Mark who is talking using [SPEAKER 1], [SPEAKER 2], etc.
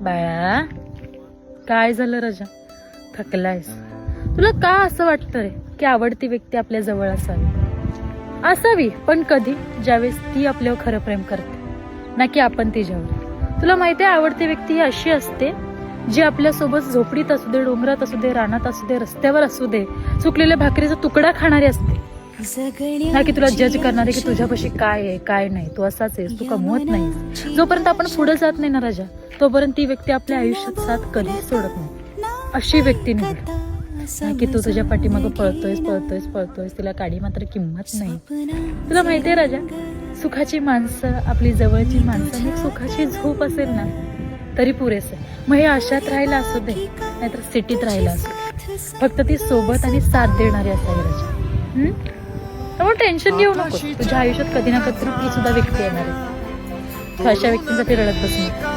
[SPEAKER 1] बाळा, काय झालं राजा? थकलायस? तुला का असं वाटतं रे की आवडती व्यक्ती आपल्या जवळ असावी, पण कधी? ज्यावेळेस ती आपल्यावर खरं प्रेम करते, ना की आपण तिच्यावर. तुला माहिती आहे, आवडती व्यक्ती ही अशी असते जी आपल्यासोबत झोपडीत असू दे, डोंगरात असू दे, रानात असू दे, रस्त्यावर असू दे, सुकलेल्या भाकरीचा तुकडा खाणारी असते, ना की तुला जज करणारे की तुझ्यापाशी काय आहे काय नाही, तू असाच आहेस, तू कमवत नाहीस. जोपर्यंत आपण पुढे जात नाही ना राजा, तोपर्यंत ती व्यक्ती आपल्या आयुष्यात साथ कधीच सोडत नाही. अशी व्यक्ती निवड, नाही की तू तुझ्या पाठीमागं पळतोयस, तिला काडी मात्र किंमत नाही. तुला माहितीये राजा, सुखाची माणसं, आपली जवळची माणसं, आणि सुखाची झोप असेल ना तरी पुरेसं. मग हे आशात राहायला असू दे, नाहीतर सिटीत राहायला असू दे, फक्त ती सोबत आणि साथ देणारी असावी राजा. त्यामुळे टेन्शन घेऊ नको, तुझ्या आयुष्यात कधी ना कधी ती सुद्धा व्यक्ती येणार आहे. तू अशा व्यक्तींसाठी रडत बसू नको.